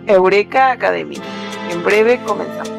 Eureka Academy. En breve comenzamos.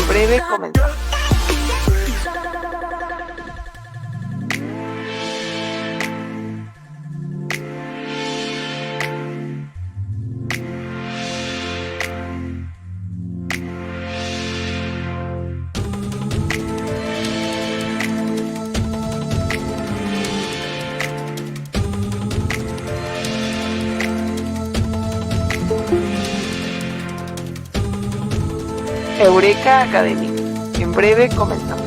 Breve comenzamos. Eureka Academy. En breve comenzamos.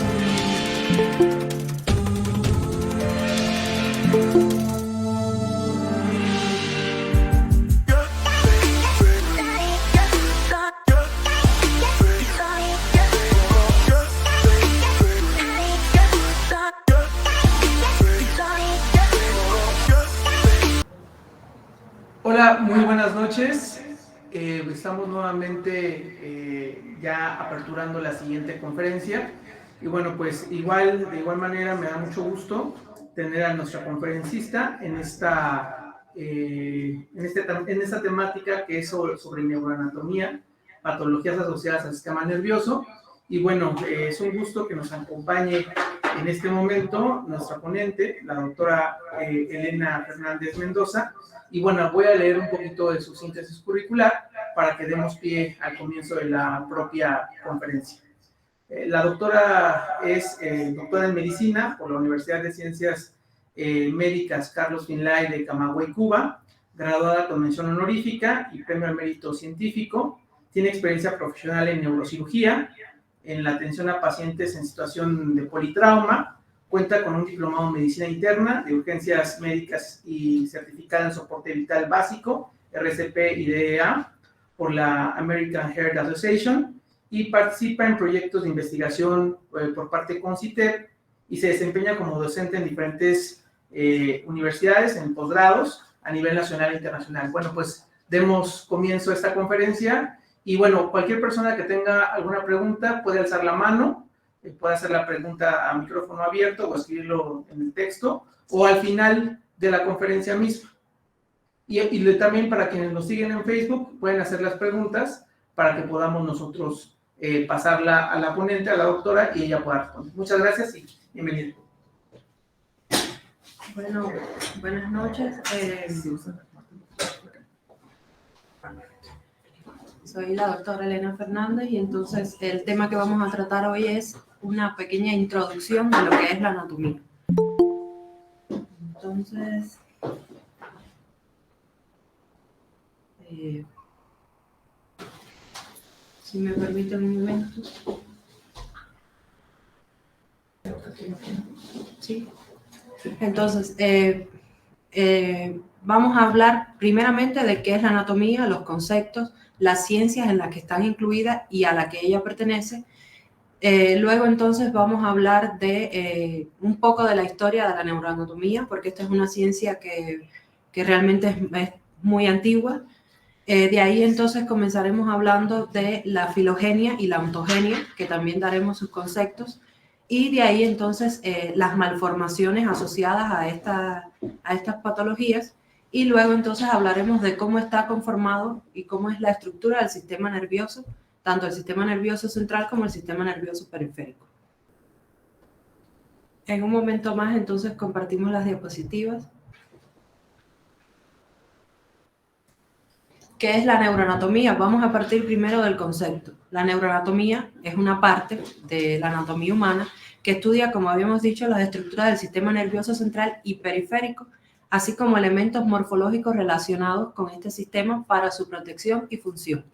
Hola, muy buenas noches. Estamos nuevamente ya aperturando la siguiente conferencia y bueno, pues de igual manera me da mucho gusto tener a nuestra conferencista en esta temática que es sobre neuroanatomía, patologías asociadas al sistema nervioso. Y bueno, es un gusto que nos acompañe en este momento nuestra ponente, la doctora Elena Fernández Mendoza. Y bueno, voy a leer un poquito de su síntesis curricular para que demos pie al comienzo de la propia conferencia. La doctora es doctora en medicina por la Universidad de Ciencias Médicas Carlos Finlay de Camagüey, Cuba, graduada con mención honorífica y premio al mérito científico. Tiene experiencia profesional en neurocirugía, en la atención a pacientes en situación de politrauma. Cuenta con un diplomado en medicina interna de urgencias médicas y certificada en soporte vital básico, RCP y DEA, por la American Heart Association, y participa en proyectos de investigación por parte de CONCITEP y se desempeña como docente en diferentes universidades, en posgrados a nivel nacional e internacional. Bueno, pues demos comienzo a esta conferencia y bueno, cualquier persona que tenga alguna pregunta puede alzar la mano, puede hacer la pregunta a micrófono abierto o escribirlo en el texto o al final de la conferencia misma. Y también para quienes nos siguen en Facebook pueden hacer las preguntas para que podamos nosotros pasarla a la ponente, a la doctora, y ella pueda responder. Muchas gracias y bienvenido. Bueno, buenas noches. Soy la doctora Elena Fernández y entonces el tema que vamos a tratar hoy es una pequeña introducción de lo que es la anatomía. Entonces, si me permiten un momento. Sí. Entonces, vamos a hablar primeramente de qué es la anatomía, los conceptos, las ciencias en las que están incluidas y a la que ella pertenece. Luego entonces vamos a hablar de un poco de la historia de la neuroanatomía, porque esta es una ciencia que realmente es muy antigua. De ahí entonces comenzaremos hablando de la filogenia y la ontogenia, que también daremos sus conceptos, y de ahí entonces las malformaciones asociadas a estas patologías, y luego entonces hablaremos de cómo está conformado y cómo es la estructura del sistema nervioso, tanto el sistema nervioso central como el sistema nervioso periférico. En un momento más entonces compartimos las diapositivas. ¿Qué es la neuroanatomía? Vamos a partir primero del concepto. La neuroanatomía es una parte de la anatomía humana que estudia, como habíamos dicho, las estructuras del sistema nervioso central y periférico, así como elementos morfológicos relacionados con este sistema para su protección y función.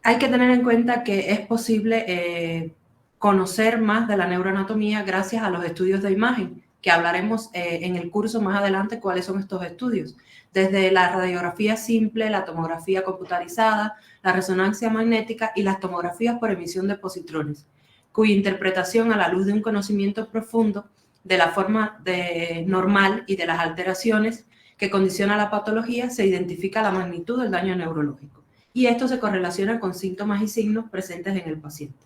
Hay que tener en cuenta que es posible conocer más de la neuroanatomía gracias a los estudios de imagen. que hablaremos en el curso más adelante cuáles son estos estudios, desde la radiografía simple, la tomografía computarizada, la resonancia magnética y las tomografías por emisión de positrones, cuya interpretación a la luz de un conocimiento profundo de la forma normal y de las alteraciones que condiciona la patología, se identifica la magnitud del daño neurológico. Y esto se correlaciona con síntomas y signos presentes en el paciente.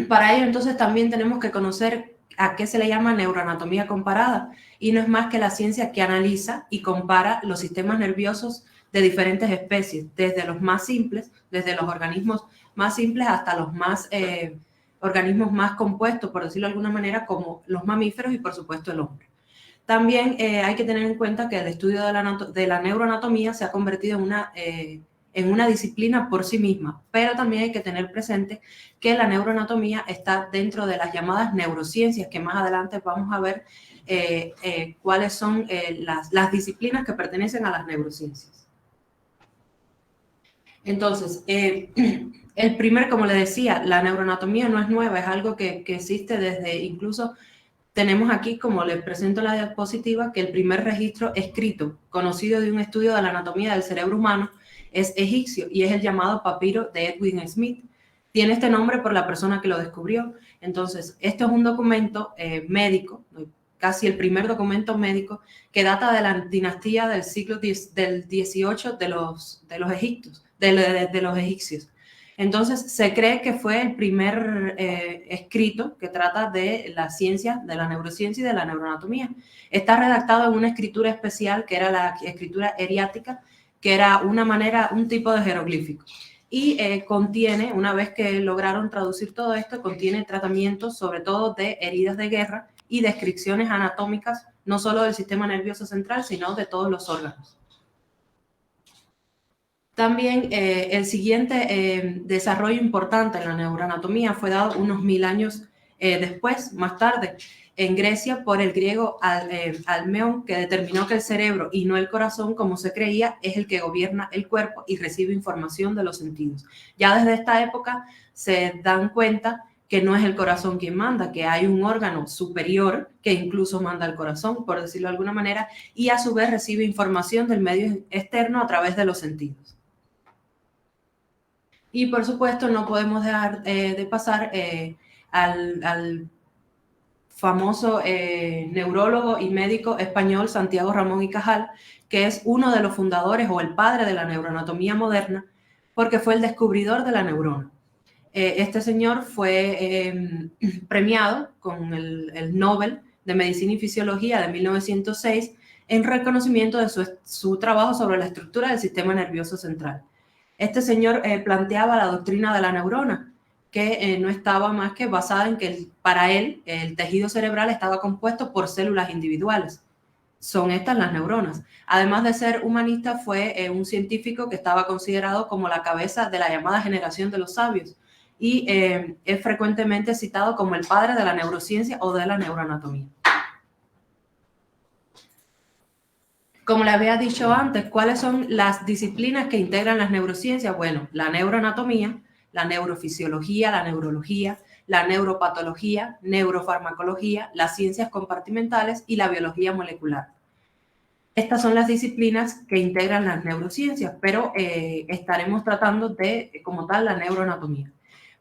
Para ello, entonces, también tenemos que conocer a qué se le llama neuroanatomía comparada, y no es más que la ciencia que analiza y compara los sistemas nerviosos de diferentes especies, desde los más simples, desde los organismos más simples hasta los organismos más compuestos, por decirlo de alguna manera, como los mamíferos y, por supuesto, el hombre. También hay que tener en cuenta que el estudio de la neuroanatomía se ha convertido en una disciplina por sí misma, pero también hay que tener presente que la neuroanatomía está dentro de las llamadas neurociencias, que más adelante vamos a ver cuáles son las disciplinas que pertenecen a las neurociencias. Entonces, como le decía, la neuroanatomía no es nueva, es algo que existe desde incluso... Tenemos aquí, como les presento en la diapositiva, que el primer registro escrito conocido de un estudio de la anatomía del cerebro humano es egipcio y es el llamado papiro de Edwin Smith. Tiene este nombre por la persona que lo descubrió. Entonces, esto es un documento médico, casi el primer documento médico, que data de la dinastía del siglo del XVIII de los egipcios. Entonces, se cree que fue el primer escrito que trata de la ciencia, de la neurociencia y de la neuroanatomía. Está redactado en una escritura especial, que era la escritura eriática, que era un tipo de jeroglífico. Y contiene, una vez que lograron traducir todo esto, contiene tratamientos sobre todo de heridas de guerra y descripciones anatómicas, no solo del sistema nervioso central, sino de todos los órganos. También el siguiente desarrollo importante en la neuroanatomía fue dado unos 1000 años después, más tarde, en Grecia, por el griego Almeón, que determinó que el cerebro y no el corazón, como se creía, es el que gobierna el cuerpo y recibe información de los sentidos. Ya desde esta época se dan cuenta que no es el corazón quien manda, que hay un órgano superior que incluso manda al corazón, por decirlo de alguna manera, y a su vez recibe información del medio externo a través de los sentidos. Y por supuesto no podemos dejar de pasar al famoso neurólogo y médico español Santiago Ramón y Cajal, que es uno de los fundadores o el padre de la neuroanatomía moderna, porque fue el descubridor de la neurona. Este señor fue premiado con el Nobel de Medicina y Fisiología de 1906 en reconocimiento de su trabajo sobre la estructura del sistema nervioso central. Este señor planteaba la doctrina de la neurona, que no estaba más que basada en que para él el tejido cerebral estaba compuesto por células individuales. Son estas las neuronas. Además de ser humanista, fue un científico que estaba considerado como la cabeza de la llamada generación de los sabios y es frecuentemente citado como el padre de la neurociencia o de la neuroanatomía. Como le había dicho antes, ¿cuáles son las disciplinas que integran las neurociencias? Bueno, la neuroanatomía, la neurofisiología, la neurología, la neuropatología, neurofarmacología, las ciencias compartimentales y la biología molecular. Estas son las disciplinas que integran las neurociencias, pero estaremos tratando de, como tal, la neuroanatomía.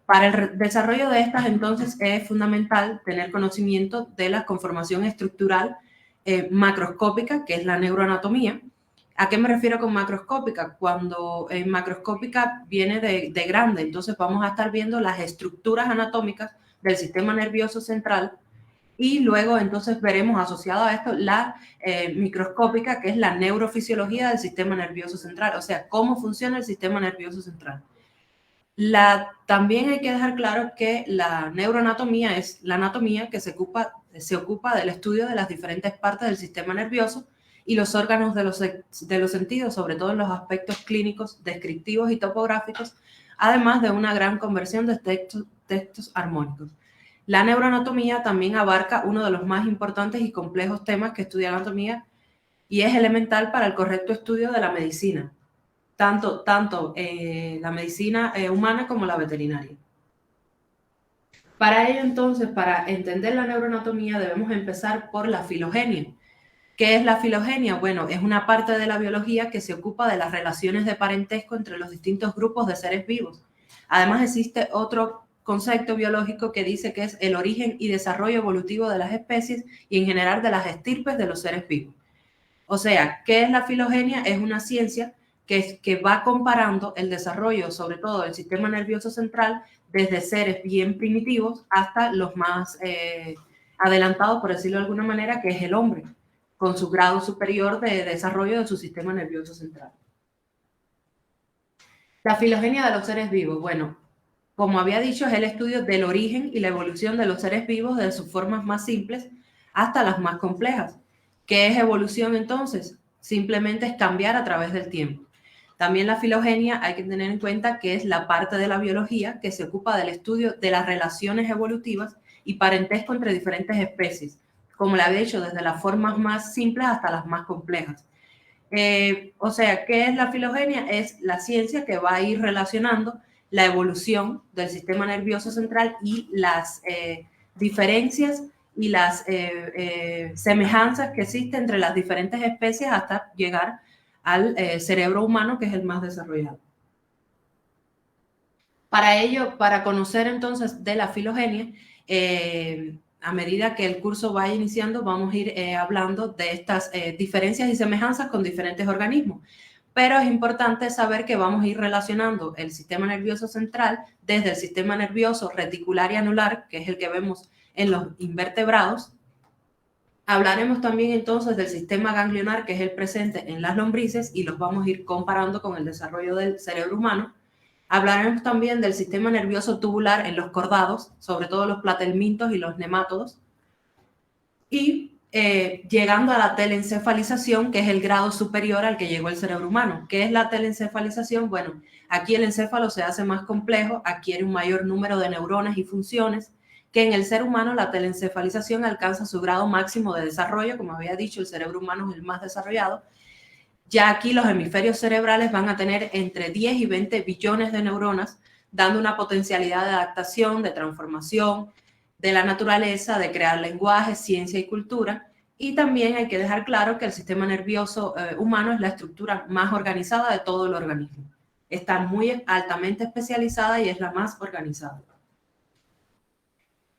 Para el desarrollo de estas, entonces, es fundamental tener conocimiento de la conformación estructural macroscópica, que es la neuroanatomía. ¿A qué me refiero con macroscópica? Cuando macroscópica viene de grande, entonces vamos a estar viendo las estructuras anatómicas del sistema nervioso central y luego entonces veremos asociado a esto la microscópica, que es la neurofisiología del sistema nervioso central, o sea, cómo funciona el sistema nervioso central. También hay que dejar claro que la neuroanatomía es la anatomía que se ocupa del estudio de las diferentes partes del sistema nervioso y los órganos de los sentidos, sobre todo en los aspectos clínicos, descriptivos y topográficos, además de una gran conversión de textos armónicos. La neuroanatomía también abarca uno de los más importantes y complejos temas que estudia la anatomía y es elemental para el correcto estudio de la medicina, tanto la medicina humana como la veterinaria. Para ello, entonces, para entender la neuroanatomía, debemos empezar por la filogenia. ¿Qué es la filogenia? Bueno, es una parte de la biología que se ocupa de las relaciones de parentesco entre los distintos grupos de seres vivos. Además, existe otro concepto biológico que dice que es el origen y desarrollo evolutivo de las especies y en general de las estirpes de los seres vivos. O sea, ¿qué es la filogenia? Es una ciencia que va comparando el desarrollo, sobre todo del sistema nervioso central, desde seres bien primitivos hasta los más adelantados, por decirlo de alguna manera, que es el hombre, con su grado superior de desarrollo de su sistema nervioso central. La filogenia de los seres vivos, bueno, como había dicho, es el estudio del origen y la evolución de los seres vivos desde sus formas más simples hasta las más complejas. ¿Qué es evolución entonces? Simplemente es cambiar a través del tiempo. También la filogenia hay que tener en cuenta que es la parte de la biología que se ocupa del estudio de las relaciones evolutivas y parentesco entre diferentes especies, como le había dicho, desde las formas más simples hasta las más complejas. O sea, ¿qué es la filogenia? Es la ciencia que va a ir relacionando la evolución del sistema nervioso central y las diferencias y las semejanzas que existen entre las diferentes especies hasta llegar al cerebro humano, que es el más desarrollado. Para ello, para conocer entonces de la filogenia, a medida que el curso vaya iniciando, vamos a ir hablando de estas diferencias y semejanzas con diferentes organismos. Pero es importante saber que vamos a ir relacionando el sistema nervioso central desde el sistema nervioso reticular y anular, que es el que vemos en los invertebrados. Hablaremos también entonces del sistema ganglionar, que es el presente en las lombrices, y los vamos a ir comparando con el desarrollo del cerebro humano. Hablaremos también del sistema nervioso tubular en los cordados, sobre todo los platelmintos y los nemátodos. Y llegando a la telencefalización, que es el grado superior al que llegó el cerebro humano. ¿Qué es la telencefalización? Bueno, aquí el encéfalo se hace más complejo, adquiere un mayor número de neuronas y funciones, que en el ser humano la telencefalización alcanza su grado máximo de desarrollo. Como había dicho, el cerebro humano es el más desarrollado. Ya aquí los hemisferios cerebrales van a tener entre 10 y 20 billones de neuronas, dando una potencialidad de adaptación, de transformación, de la naturaleza, de crear lenguaje, ciencia y cultura. Y también hay que dejar claro que el sistema nervioso humano es la estructura más organizada de todo el organismo. Está muy altamente especializada y es la más organizada.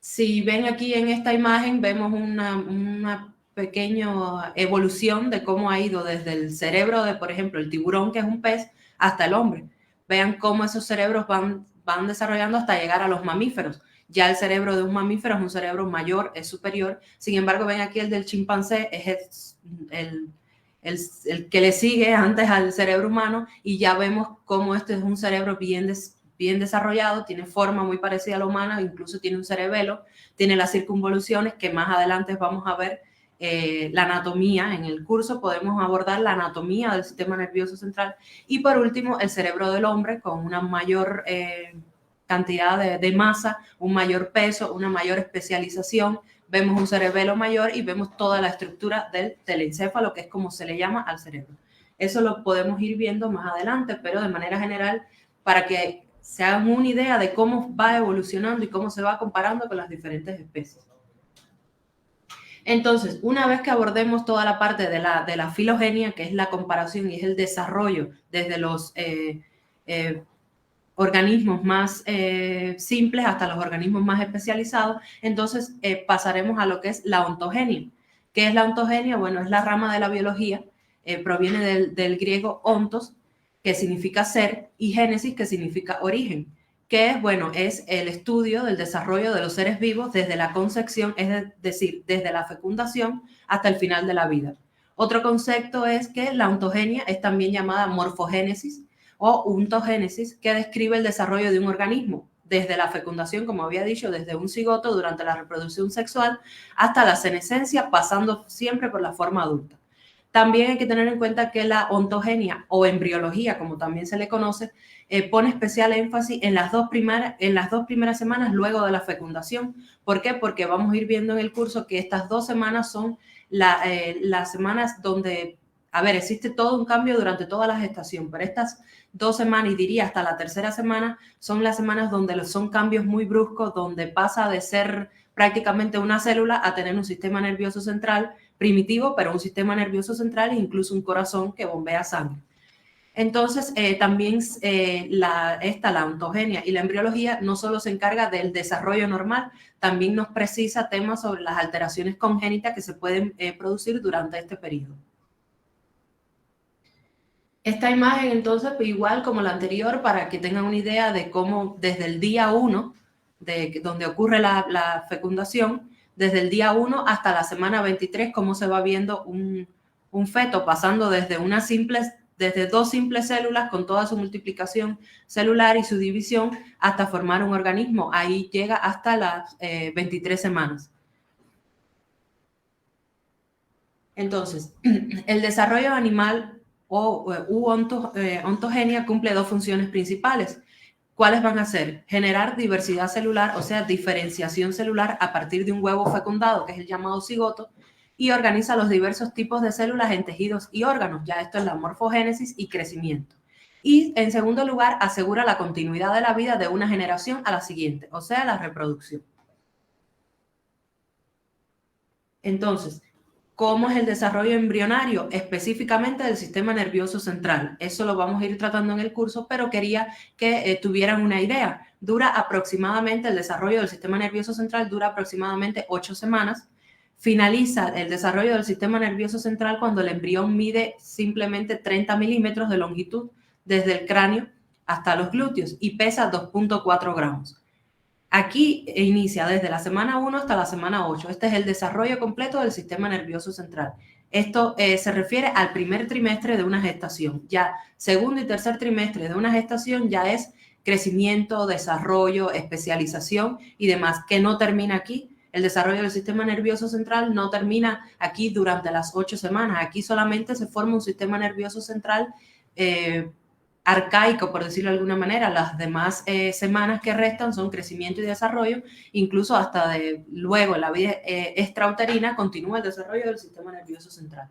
Si ven aquí en esta imagen, vemos una pequeña evolución de cómo ha ido desde el cerebro de, por ejemplo, el tiburón, que es un pez, hasta el hombre. Vean cómo esos cerebros van desarrollando hasta llegar a los mamíferos. Ya el cerebro de un mamífero es un cerebro mayor, es superior. Sin embargo, ven aquí el del chimpancé, es el que le sigue antes al cerebro humano, y ya vemos cómo este es un cerebro bien desarrollado, tiene forma muy parecida a la humana, incluso tiene un cerebelo, tiene las circunvoluciones, que más adelante vamos a ver la anatomía. En el curso podemos abordar la anatomía del sistema nervioso central. Y por último, el cerebro del hombre con una mayor cantidad de masa, un mayor peso, una mayor especialización. Vemos un cerebelo mayor y vemos toda la estructura del telencéfalo, que es como se le llama al cerebro. Eso lo podemos ir viendo más adelante, pero de manera general, para que se hagan una idea de cómo va evolucionando y cómo se va comparando con las diferentes especies. Entonces, una vez que abordemos toda la parte de la filogenia, que es la comparación y es el desarrollo desde los organismos más simples hasta los organismos más especializados, entonces pasaremos a lo que es la ontogenia. ¿Qué es la ontogenia? Bueno, es la rama de la biología, proviene del griego ontos, que significa ser, y génesis, que significa origen. ¿Qué es? Bueno, es el estudio del desarrollo de los seres vivos desde la concepción, es decir, desde la fecundación hasta el final de la vida. Otro concepto es que la ontogenia es también llamada morfogénesis o ontogénesis, que describe el desarrollo de un organismo desde la fecundación, como había dicho, desde un cigoto durante la reproducción sexual hasta la senescencia, pasando siempre por la forma adulta. También hay que tener en cuenta que la ontogenia o embriología, como también se le conoce, pone especial énfasis en las dos primeras semanas luego de la fecundación. ¿Por qué? Porque vamos a ir viendo en el curso que estas 2 semanas son las semanas donde a ver, existe todo un cambio durante toda la gestación, pero estas 2 semanas, y diría hasta la tercera semana, son las semanas donde son cambios muy bruscos, donde pasa de ser prácticamente una célula a tener un sistema nervioso central primitivo, pero un sistema nervioso central e incluso un corazón que bombea sangre. Entonces, también la ontogenia y la embriología no solo se encarga del desarrollo normal, también nos precisa temas sobre las alteraciones congénitas que se pueden producir durante este periodo. Esta imagen, entonces, igual como la anterior, para que tengan una idea de cómo desde el día 1, donde ocurre la fecundación, desde el día 1 hasta la semana 23, cómo se va viendo un feto pasando desde 2 simples células con toda su multiplicación celular y su división hasta formar un organismo. Ahí llega hasta las 23 semanas. Entonces, el desarrollo animal ontogenia cumple 2 funciones principales. ¿Cuáles van a ser? Generar diversidad celular, o sea, diferenciación celular a partir de un huevo fecundado, que es el llamado cigoto, y organiza los diversos tipos de células en tejidos y órganos. Ya esto es la morfogénesis y crecimiento. Y, en segundo lugar, asegura la continuidad de la vida de una generación a la siguiente, o sea, la reproducción. Entonces, ¿cómo es el desarrollo embrionario? Específicamente del sistema nervioso central. Eso lo vamos a ir tratando en el curso, pero quería que tuvieran una idea. El desarrollo del sistema nervioso central dura aproximadamente 8 semanas. Finaliza el desarrollo del sistema nervioso central cuando el embrión mide simplemente 30 milímetros de longitud desde el cráneo hasta los glúteos y pesa 2.4 gramos. Aquí inicia desde la semana 1 hasta la semana 8. Este es el desarrollo completo del sistema nervioso central. Esto se refiere al primer trimestre de una gestación. Ya segundo y tercer trimestre de una gestación ya es crecimiento, desarrollo, especialización y demás, que no termina aquí. El desarrollo del sistema nervioso central no termina aquí durante las 8 semanas. Aquí solamente se forma un sistema nervioso central arcaico, por decirlo de alguna manera. Las demás semanas que restan son crecimiento y desarrollo, incluso hasta luego en la vida extrauterina continúa el desarrollo del sistema nervioso central.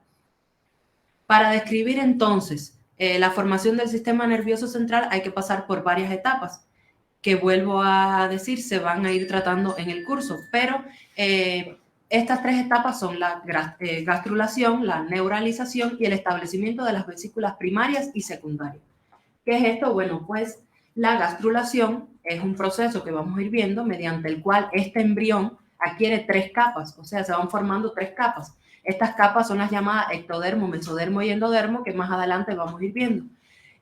Para describir entonces la formación del sistema nervioso central hay que pasar por varias etapas, que vuelvo a decir, se van a ir tratando en el curso, pero estas 3 etapas son la gastrulación, la neuralización y el establecimiento de las vesículas primarias y secundarias. ¿Qué es esto? Bueno, pues la gastrulación es un proceso que vamos a ir viendo mediante el cual este embrión adquiere 3 capas, o sea, se van formando 3 capas. Estas capas son las llamadas ectodermo, mesodermo y endodermo, que más adelante vamos a ir viendo.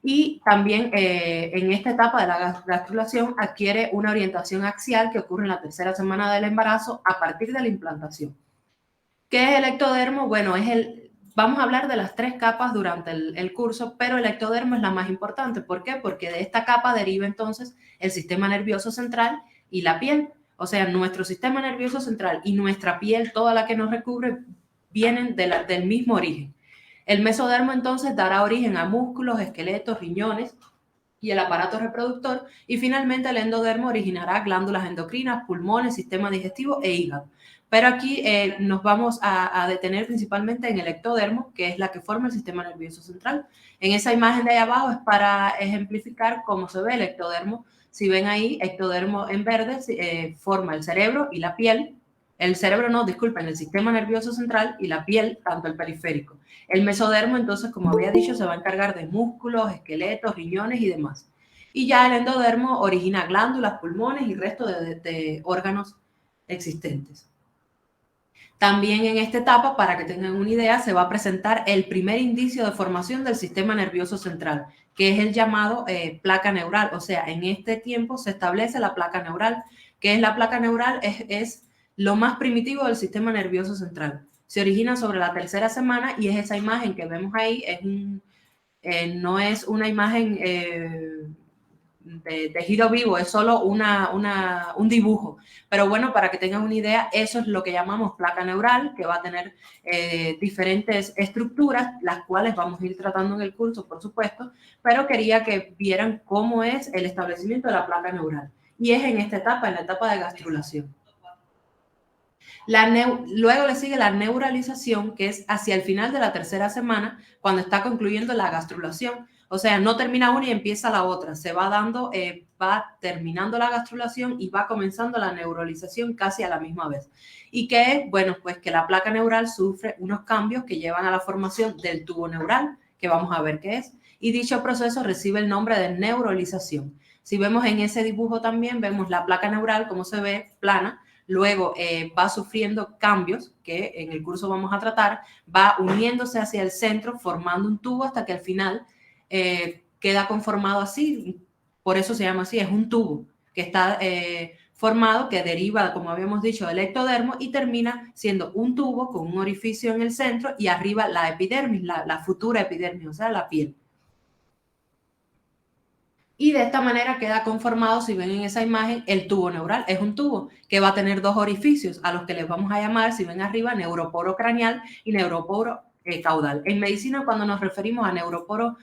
Y también en esta etapa de la gastrulación adquiere una orientación axial que ocurre en la tercera semana del embarazo a partir de la implantación. ¿Qué es el ectodermo? Bueno, vamos a hablar de las 3 capas durante el curso, pero el ectodermo es la más importante. ¿Por qué? Porque de esta capa deriva entonces el sistema nervioso central y la piel. O sea, nuestro sistema nervioso central y nuestra piel, toda la que nos recubre, vienen del mismo origen. El mesodermo entonces dará origen a músculos, esqueletos, riñones y el aparato reproductor, y finalmente el endodermo originará glándulas endocrinas, pulmones, sistema digestivo e hígado. Pero aquí nos vamos a detener principalmente en el ectodermo, que es la que forma el sistema nervioso central. En esa imagen de ahí abajo es para ejemplificar cómo se ve el ectodermo. Si ven ahí, ectodermo en verde forma el cerebro y la piel. El cerebro no, disculpen, el sistema nervioso central y la piel, tanto el periférico. El mesodermo, entonces, como había dicho, se va a encargar de músculos, esqueletos, riñones y demás. Y ya el endodermo origina glándulas, pulmones y resto de órganos existentes. También en esta etapa, para que tengan una idea, se va a presentar el primer indicio de formación del sistema nervioso central, que es el llamado placa neural. O sea, en este tiempo se establece la placa neural. ¿Qué es la placa neural? Es lo más primitivo del sistema nervioso central. Se origina sobre la tercera semana y es esa imagen que vemos ahí. No es una imagen de tejido vivo, es solo un dibujo. Pero bueno, para que tengan una idea, eso es lo que llamamos placa neural, que va a tener diferentes estructuras, las cuales vamos a ir tratando en el curso, por supuesto, pero quería que vieran cómo es el establecimiento de la placa neural. Y es en esta etapa, en la etapa de gastrulación. Luego le sigue la neuralización, que es hacia el final de la tercera semana, cuando está concluyendo la gastrulación. O sea, no termina una y empieza la otra. Se va dando, va terminando la gastrulación y va comenzando la neuralización casi a la misma vez. ¿Y qué es? Bueno, pues que la placa neural sufre unos cambios que llevan a la formación del tubo neural, que vamos a ver qué es. Y dicho proceso recibe el nombre de neuralización. Si vemos en ese dibujo también, vemos la placa neural, como se ve, plana. Luego va sufriendo cambios que en el curso vamos a tratar, va uniéndose hacia el centro, formando un tubo hasta que al final queda conformado así, por eso se llama así, es un tubo que está formado, que deriva, como habíamos dicho, del ectodermo y termina siendo un tubo con un orificio en el centro y arriba la epidermis, la futura epidermis, o sea, la piel. Y de esta manera queda conformado, si ven en esa imagen, el tubo neural. Es un tubo que va a tener dos orificios, a los que les vamos a llamar, si ven arriba, neuroporo craneal y neuroporo caudal. En medicina, cuando nos referimos a neuroporo,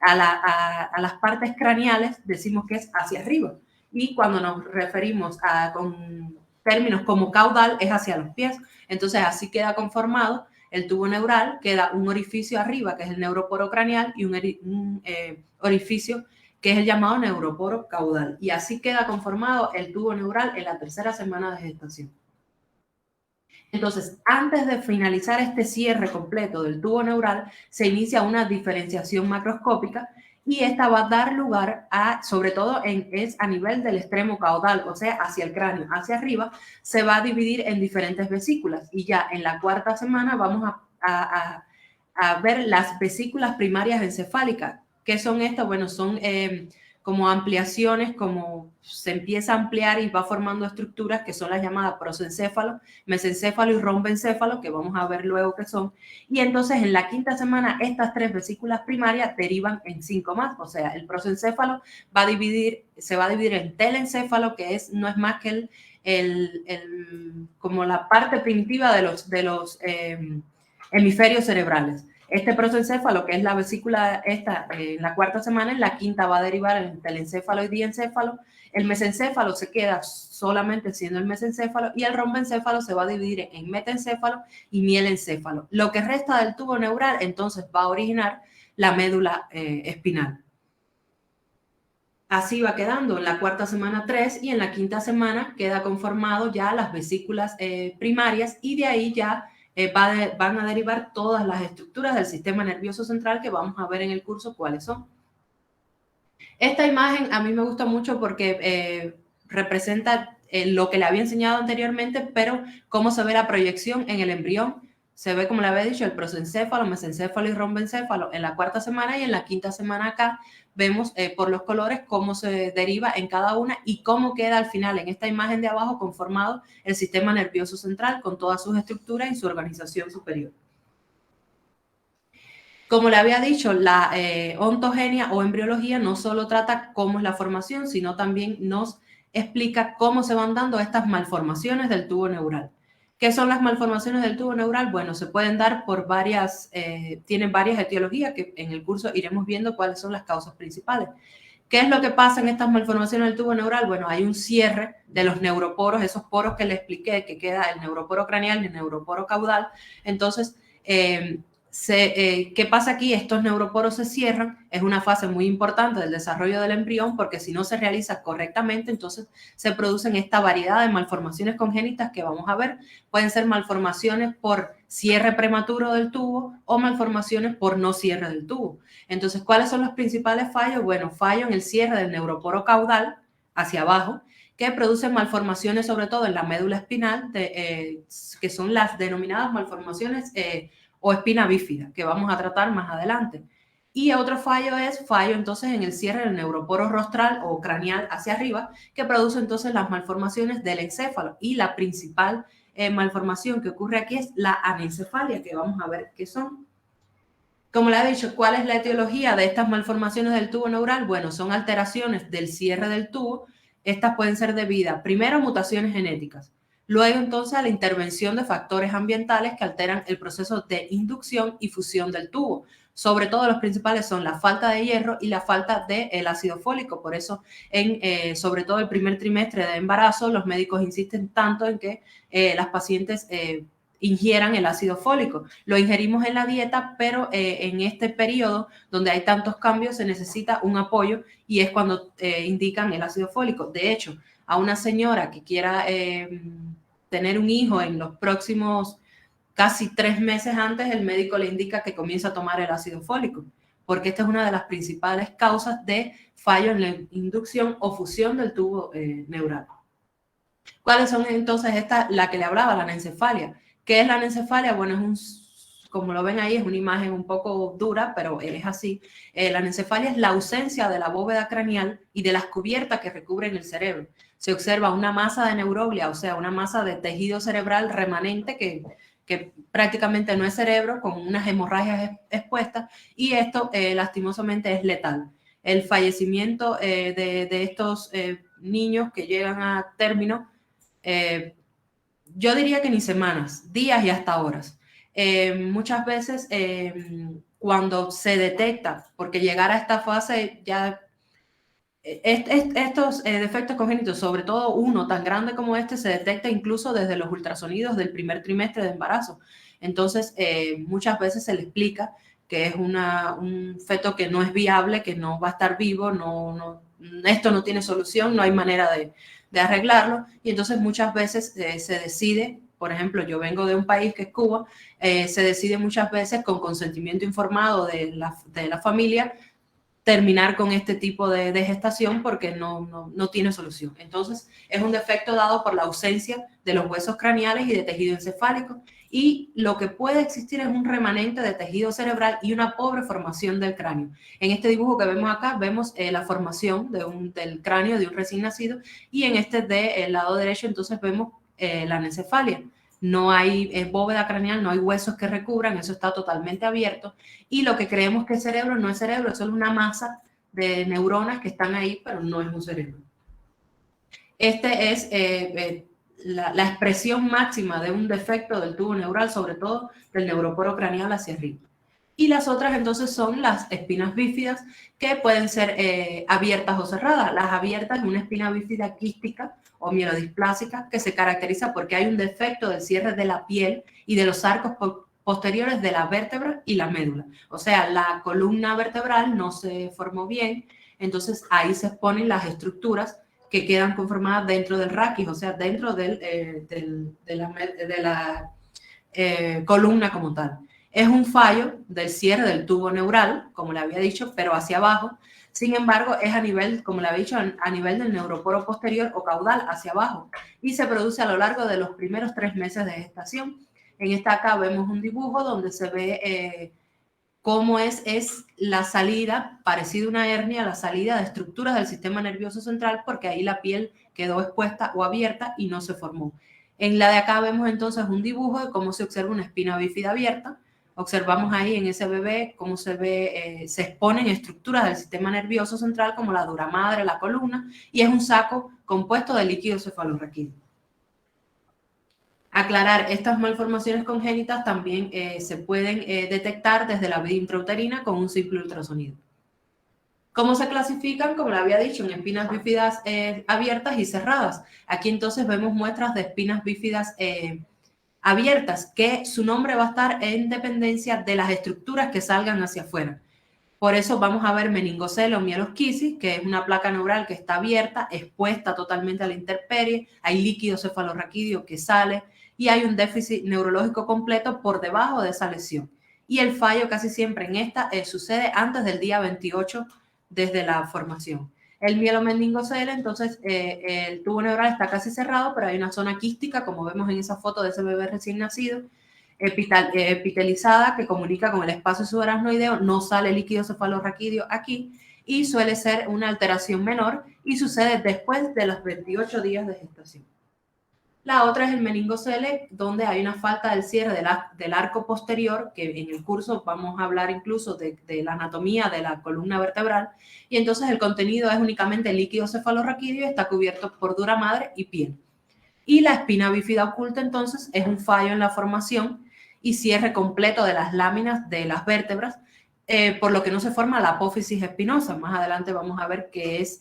a las partes craneales, decimos que es hacia arriba. Y cuando nos referimos con términos como caudal, es hacia los pies. Entonces, así queda conformado el tubo neural, queda un orificio arriba, que es el neuroporo craneal, y un orificio que es el llamado neuroporo caudal. Y así queda conformado el tubo neural en la tercera semana de gestación. Entonces, antes de finalizar este cierre completo del tubo neural, se inicia una diferenciación macroscópica y esta va a dar lugar a, sobre todo es a nivel del extremo caudal, o sea, hacia el cráneo, hacia arriba, se va a dividir en diferentes vesículas. Y ya en la cuarta semana vamos a ver las vesículas primarias encefálicas. ¿Qué son estas? Bueno, son como ampliaciones, como se empieza a ampliar y va formando estructuras que son las llamadas prosencéfalo, mesencéfalo y rombencéfalo, que vamos a ver luego qué son. Y entonces en la quinta semana estas tres vesículas primarias derivan en 5 más, o sea, el prosencéfalo se va a dividir en telencéfalo, que no es más que como la parte primitiva de los hemisferios cerebrales. Este prosencéfalo, que es la vesícula esta en la cuarta semana, en la quinta va a derivar en telencéfalo y diencéfalo. El mesencéfalo se queda solamente siendo el mesencéfalo y el rombencéfalo se va a dividir en metencéfalo y mielencéfalo. Lo que resta del tubo neural entonces va a originar la médula espinal. Así va quedando en la cuarta semana 3 y en la quinta semana queda conformado ya las vesículas primarias y de ahí ya van a derivar todas las estructuras del sistema nervioso central que vamos a ver en el curso cuáles son. Esta imagen a mí me gusta mucho porque representa lo que le había enseñado anteriormente, pero cómo se ve la proyección en el embrión. Se ve, como le había dicho, el prosencéfalo, mesencéfalo y rombencéfalo en la cuarta semana y en la quinta semana acá vemos por los colores cómo se deriva en cada una y cómo queda al final en esta imagen de abajo conformado el sistema nervioso central con todas sus estructuras y su organización superior. Como le había dicho, la ontogenia o embriología no solo trata cómo es la formación, sino también nos explica cómo se van dando estas malformaciones del tubo neural. ¿Qué son las malformaciones del tubo neural? Bueno, se pueden dar por tienen varias etiologías que en el curso iremos viendo cuáles son las causas principales. ¿Qué es lo que pasa en estas malformaciones del tubo neural? Bueno, hay un cierre de los neuroporos, esos poros que le expliqué, que queda el neuroporo craneal y el neuroporo caudal. Entonces, ¿qué pasa aquí? Estos neuroporos se cierran, es una fase muy importante del desarrollo del embrión porque si no se realiza correctamente, entonces se producen esta variedad de malformaciones congénitas que vamos a ver. Pueden ser malformaciones por cierre prematuro del tubo o malformaciones por no cierre del tubo. Entonces, ¿cuáles son los principales fallos? Bueno, fallo en el cierre del neuroporo caudal hacia abajo, que producen malformaciones sobre todo en la médula espinal, que son las denominadas malformaciones o espina bífida, que vamos a tratar más adelante. Y otro fallo es fallo entonces en el cierre del neuroporo rostral o craneal hacia arriba, que produce entonces las malformaciones del encéfalo. Y la principal malformación que ocurre aquí es la anencefalia, que vamos a ver qué son. Como le he dicho, ¿cuál es la etiología de estas malformaciones del tubo neural? Bueno, son alteraciones del cierre del tubo. Estas pueden ser debidas primero a mutaciones genéticas. Luego, entonces, a la intervención de factores ambientales que alteran el proceso de inducción y fusión del tubo. Sobre todo, los principales son la falta de hierro y la falta del ácido fólico. Por eso, sobre todo el primer trimestre de embarazo, los médicos insisten tanto en que las pacientes ingieran el ácido fólico. Lo ingerimos en la dieta, pero en este periodo donde hay tantos cambios se necesita un apoyo y es cuando indican el ácido fólico. De hecho, a una señora que quiera tener un hijo en los próximos casi 3 meses antes, el médico le indica que comience a tomar el ácido fólico, porque esta es una de las principales causas de fallo en la inducción o fusión del tubo neural. ¿Cuáles son entonces la que le hablaba, la anencefalia? ¿Qué es la anencefalia? Bueno, como lo ven ahí, es una imagen un poco dura, pero es así. La anencefalia es la ausencia de la bóveda craneal y de las cubiertas que recubren el cerebro. Se observa una masa de neuroglia, o sea, una masa de tejido cerebral remanente que prácticamente no es cerebro, con unas hemorragias expuestas, y esto lastimosamente es letal. El fallecimiento de estos niños que llegan a término, yo diría que ni semanas, días y hasta horas. Muchas veces cuando se detecta, porque llegar a esta fase ya... Estos defectos congénitos, sobre todo uno tan grande como este, se detecta incluso desde los ultrasonidos del primer trimestre de embarazo. Entonces, muchas veces se le explica que es un feto que no es viable, que no va a estar vivo, esto no tiene solución, no hay manera de arreglarlo. Y entonces muchas veces se decide, por ejemplo, yo vengo de un país que es Cuba, se decide muchas veces con consentimiento informado de la familia, terminar con este tipo de gestación porque no tiene solución. Entonces, es un defecto dado por la ausencia de los huesos craneales y de tejido encefálico, y lo que puede existir es un remanente de tejido cerebral y una pobre formación del cráneo. En este dibujo que vemos acá, vemos la formación del cráneo de un recién nacido, y en este del lado derecho, entonces vemos la anencefalia. No hay bóveda craneal, no hay huesos que recubran, eso está totalmente abierto, y lo que creemos que es cerebro no es cerebro, es solo una masa de neuronas que están ahí, pero no es un cerebro. Este es la expresión máxima de un defecto del tubo neural, sobre todo del neuroporo craneal hacia arriba. Y las otras entonces son las espinas bífidas, que pueden ser abiertas o cerradas. Las abiertas es una espina bífida quística o mielodisplásica que se caracteriza porque hay un defecto del cierre de la piel y de los arcos posteriores de la vértebra y la médula. O sea, la columna vertebral no se formó bien, entonces ahí se exponen las estructuras que quedan conformadas dentro del raquis, o sea, dentro de la columna como tal. Es un fallo del cierre del tubo neural, como le había dicho, pero hacia abajo. Sin embargo, es a nivel, como le había dicho, a nivel del neuroporo posterior o caudal, hacia abajo, y se produce a lo largo de los primeros 3 meses de gestación. En esta acá vemos un dibujo donde se ve cómo es la salida, parecida a una hernia, la salida de estructuras del sistema nervioso central, porque ahí la piel quedó expuesta o abierta y no se formó. En la de acá vemos entonces un dibujo de cómo se observa una espina bífida abierta. Observamos ahí en ese bebé cómo se ve, se exponen estructuras del sistema nervioso central como la dura madre, la columna, y es un saco compuesto de líquido cefalorraquídeo. Aclarar, estas malformaciones congénitas también se pueden detectar desde la vida intrauterina con un simple ultrasonido. ¿Cómo se clasifican? Como le había dicho, en espinas bífidas abiertas y cerradas. Aquí entonces vemos muestras de espinas bífidas abiertas, que su nombre va a estar en dependencia de las estructuras que salgan hacia afuera. Por eso vamos a ver meningocele o mielosquisis, que es una placa neural que está abierta, expuesta totalmente a la intemperie, hay líquido cefalorraquídeo que sale y hay un déficit neurológico completo por debajo de esa lesión. Y el fallo casi siempre en esta sucede antes del día 28 desde la formación. El mielomeningocele, entonces el tubo neural está casi cerrado, pero hay una zona quística, como vemos en esa foto de ese bebé recién nacido, epitelizada, que comunica con el espacio subaracnoideo, no sale líquido cefalorraquídeo aquí, y suele ser una alteración menor y sucede después de los 28 días de gestación. La otra es el meningocele, donde hay una falta del cierre del arco posterior, que en el curso vamos a hablar incluso de la anatomía de la columna vertebral, y entonces el contenido es únicamente líquido cefalorraquídeo y está cubierto por dura madre y piel. Y la espina bífida oculta, entonces, es un fallo en la formación y cierre completo de las láminas de las vértebras, por lo que no se forma la apófisis espinosa. Más adelante vamos a ver qué es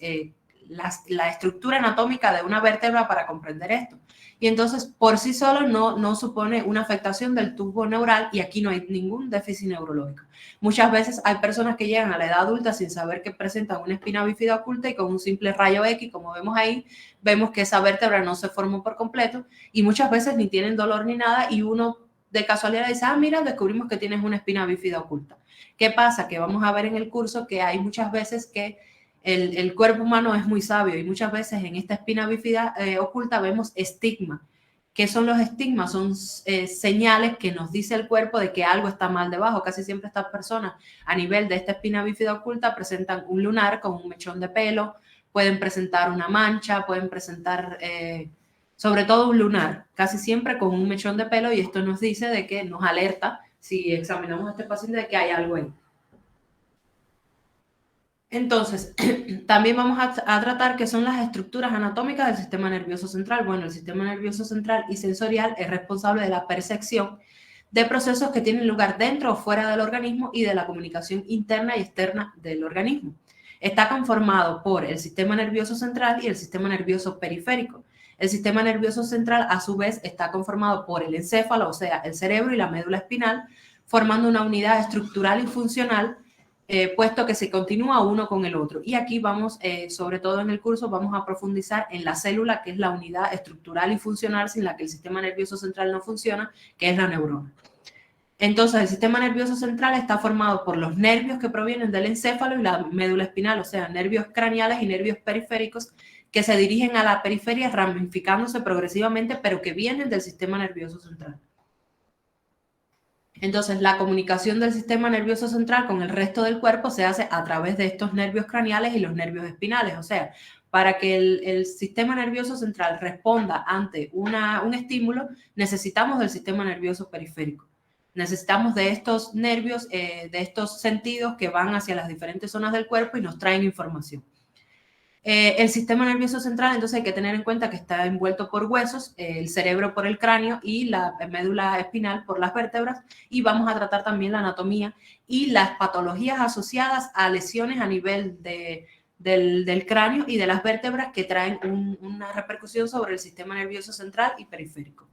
la estructura anatómica de una vértebra para comprender esto. Y entonces, por sí solo no supone una afectación del tubo neural y aquí no hay ningún déficit neurológico. Muchas veces hay personas que llegan a la edad adulta sin saber que presentan una espina bífida oculta y con un simple rayo X, como vemos ahí, vemos que esa vértebra no se formó por completo y muchas veces ni tienen dolor ni nada y uno de casualidad dice, ah, mira, descubrimos que tienes una espina bífida oculta. ¿Qué pasa? Que vamos a ver en el curso que hay muchas veces que el cuerpo humano es muy sabio y muchas veces en esta espina bífida oculta vemos estigma. ¿Qué son los estigmas? Son señales que nos dice el cuerpo de que algo está mal debajo. Casi siempre estas personas a nivel de esta espina bífida oculta presentan un lunar con un mechón de pelo, pueden presentar una mancha, pueden presentar sobre todo un lunar, casi siempre con un mechón de pelo y esto nos dice de que nos alerta si examinamos a este paciente de que hay algo ahí. Entonces, también vamos a tratar qué son las estructuras anatómicas del sistema nervioso central. Bueno, el sistema nervioso central y sensorial es responsable de la percepción de procesos que tienen lugar dentro o fuera del organismo y de la comunicación interna y externa del organismo. Está conformado por el sistema nervioso central y el sistema nervioso periférico. El sistema nervioso central, a su vez, está conformado por el encéfalo, o sea, el cerebro y la médula espinal, formando una unidad estructural y funcional, puesto que se continúa uno con el otro. Y aquí vamos, sobre todo en el curso, vamos a profundizar en la célula, que es la unidad estructural y funcional sin la que el sistema nervioso central no funciona, que es la neurona. Entonces, el sistema nervioso central está formado por los nervios que provienen del encéfalo y la médula espinal, o sea, nervios craneales y nervios periféricos que se dirigen a la periferia ramificándose progresivamente, pero que vienen del sistema nervioso central. Entonces, la comunicación del sistema nervioso central con el resto del cuerpo se hace a través de estos nervios craneales y los nervios espinales. O sea, para que el sistema nervioso central responda ante un estímulo, necesitamos del sistema nervioso periférico. Necesitamos de estos nervios, de estos sentidos que van hacia las diferentes zonas del cuerpo y nos traen información. El sistema nervioso central, entonces hay que tener en cuenta que está envuelto por huesos, el cerebro por el cráneo y la médula espinal por las vértebras, y vamos a tratar también la anatomía y las patologías asociadas a lesiones a nivel del cráneo y de las vértebras que traen una repercusión sobre el sistema nervioso central y periférico.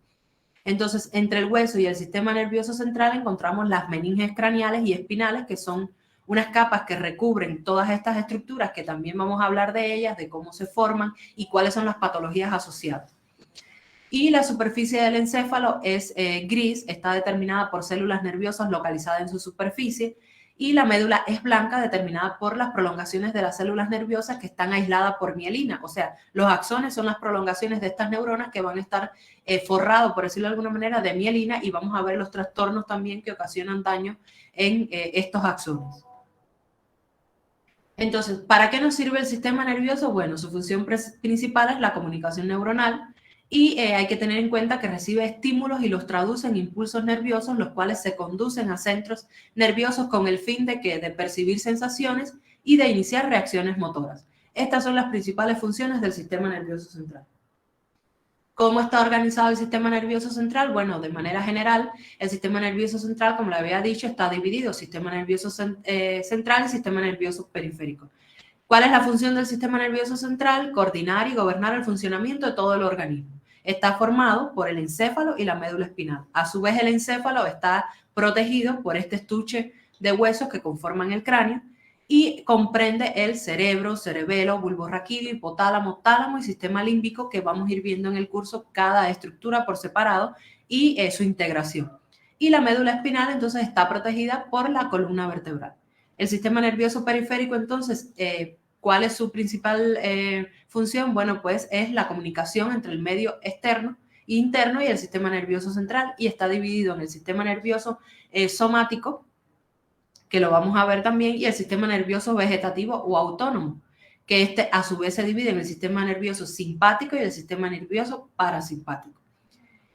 Entonces, entre el hueso y el sistema nervioso central encontramos las meninges craneales y espinales, que son unas capas que recubren todas estas estructuras, que también vamos a hablar de ellas, de cómo se forman y cuáles son las patologías asociadas. Y la superficie del encéfalo es gris, está determinada por células nerviosas localizadas en su superficie, y la médula es blanca, determinada por las prolongaciones de las células nerviosas que están aisladas por mielina. O sea, los axones son las prolongaciones de estas neuronas que van a estar forrados, por decirlo de alguna manera, de mielina, y vamos a ver los trastornos también que ocasionan daño en estos axones. Entonces, ¿para qué nos sirve el sistema nervioso? Bueno, su función principal es la comunicación neuronal y hay que tener en cuenta que recibe estímulos y los traduce en impulsos nerviosos, los cuales se conducen a centros nerviosos con el fin de percibir sensaciones y de iniciar reacciones motoras. Estas son las principales funciones del sistema nervioso central. ¿Cómo está organizado el sistema nervioso central? Bueno, de manera general, el sistema nervioso central, como le había dicho, está dividido: sistema nervioso central y sistema nervioso periférico. ¿Cuál es la función del sistema nervioso central? Coordinar y gobernar el funcionamiento de todo el organismo. Está formado por el encéfalo y la médula espinal. A su vez, el encéfalo está protegido por este estuche de huesos que conforman el cráneo y comprende el cerebro, cerebelo, bulbo raquídeo, hipotálamo, tálamo y sistema límbico, que vamos a ir viendo en el curso cada estructura por separado y su integración. Y la médula espinal entonces está protegida por la columna vertebral. El sistema nervioso periférico entonces, ¿cuál es su principal función? Bueno, pues es la comunicación entre el medio externo e interno y el sistema nervioso central, y está dividido en el sistema nervioso somático, que lo vamos a ver también, y el sistema nervioso vegetativo o autónomo, que a su vez se divide en el sistema nervioso simpático y el sistema nervioso parasimpático.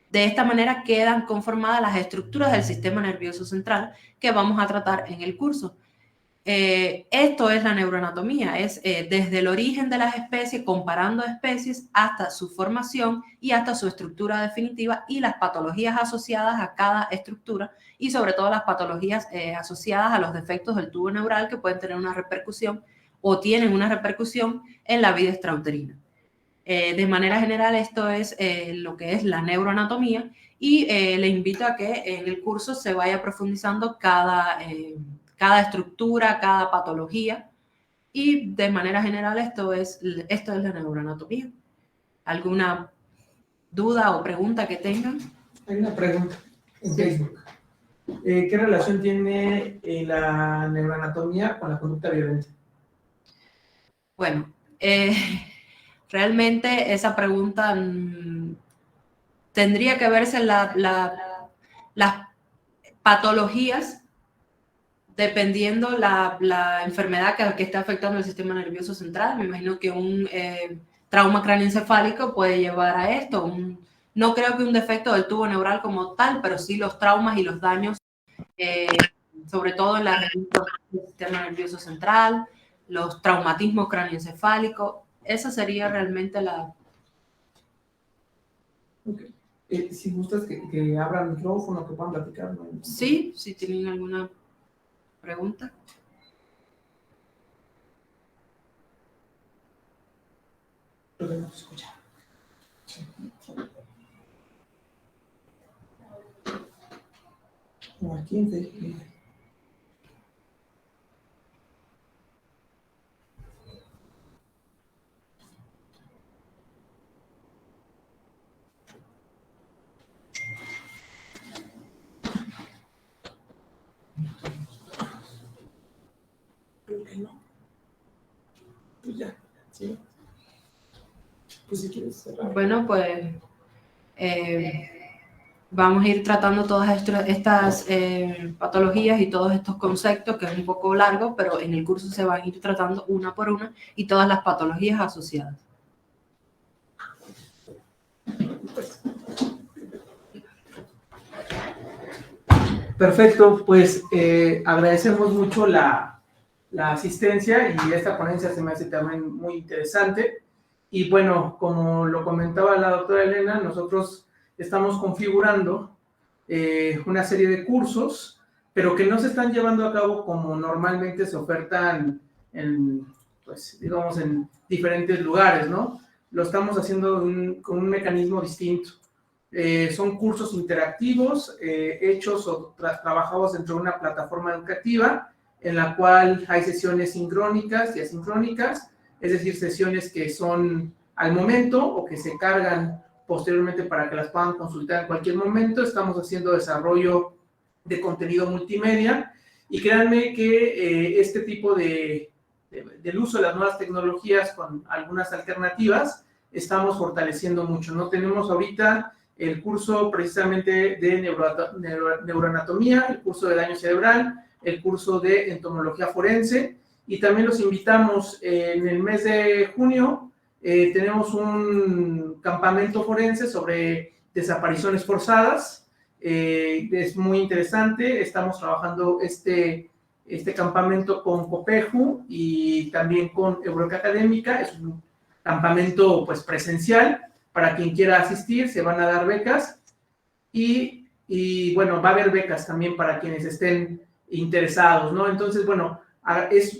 De esta manera quedan conformadas las estructuras del sistema nervioso central que vamos a tratar en el curso. Esto es la neuroanatomía, es desde el origen de las especies, comparando especies, hasta su formación y hasta su estructura definitiva y las patologías asociadas a cada estructura y sobre todo las patologías asociadas a los defectos del tubo neural que pueden tener una repercusión o tienen una repercusión en la vida extrauterina. De manera general, esto es lo que es la neuroanatomía y le invito a que en el curso se vaya profundizando cada estructura, cada patología y de manera general esto es la neuroanatomía. ¿Alguna duda o pregunta que tengan? Hay una pregunta en Facebook. ¿Qué relación tiene la neuroanatomía con la conducta violenta? Bueno, realmente esa pregunta tendría que verse en las patologías dependiendo la enfermedad que esté afectando el sistema nervioso central. Me imagino que un trauma craneoencefálico puede llevar a esto. No creo que un defecto del tubo neural como tal, pero sí los traumas y los daños, sobre todo en la región del sistema nervioso central, los traumatismos craneoencefálicos. Esa sería realmente la... Okay. Si gustas que abra el micrófono, que puedan platicar, ¿no? Sí, si tienen alguna pregunta. Podemos escuchar. Sí. No, aquí en Facebook. Creo que no. Pues ya, sí. Pues si quieres cerrar. Bueno, pues vamos a ir tratando todas estas patologías y todos estos conceptos, que es un poco largo, pero en el curso se van a ir tratando una por una y todas las patologías asociadas. Perfecto, pues agradecemos mucho la asistencia y esta ponencia se me hace también muy interesante. Y bueno, como lo comentaba la doctora Elena, nosotros estamos configurando una serie de cursos, pero que no se están llevando a cabo como normalmente se ofertan pues, digamos, en diferentes lugares, ¿no? Lo estamos haciendo con un mecanismo distinto. Son cursos interactivos hechos o trabajados dentro de una plataforma educativa en la cual hay sesiones sincrónicas y asincrónicas, es decir, sesiones que son al momento o que se cargan posteriormente para que las puedan consultar en cualquier momento. Estamos haciendo desarrollo de contenido multimedia y créanme que este tipo del uso de las nuevas tecnologías con algunas alternativas estamos fortaleciendo mucho. No tenemos ahorita el curso precisamente de neuroanatomía, el curso de daño cerebral, el curso de entomología forense, y también los invitamos en el mes de junio, tenemos un campamento forense sobre desapariciones forzadas, es muy interesante, estamos trabajando este campamento con COPEJU y también con Eureka Académica, es un campamento pues presencial. Para quien quiera asistir, se van a dar becas y bueno, va a haber becas también para quienes estén interesados, ¿no? Entonces, bueno,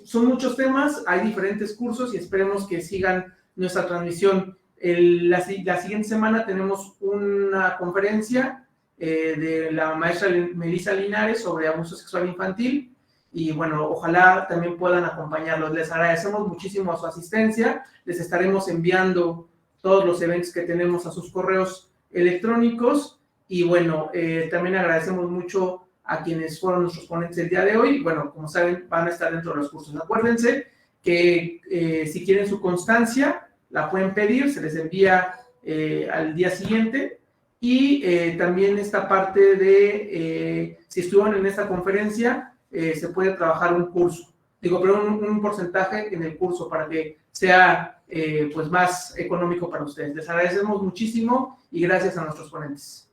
son muchos temas, hay diferentes cursos y esperemos que sigan nuestra transmisión. La siguiente semana tenemos una conferencia de la maestra Melissa Linares sobre abuso sexual infantil y bueno, ojalá también puedan acompañarlos. Les agradecemos muchísimo su asistencia, les estaremos enviando todos los eventos que tenemos a sus correos electrónicos y bueno, también agradecemos mucho a quienes fueron nuestros ponentes el día de hoy. Bueno, como saben, van a estar dentro de los cursos. Acuérdense que si quieren su constancia, la pueden pedir, se les envía al día siguiente y también esta parte de si estuvieron en esta conferencia, se puede trabajar un curso. Pero un porcentaje en el curso para que sea pues más económico para ustedes. Les agradecemos muchísimo y gracias a nuestros ponentes.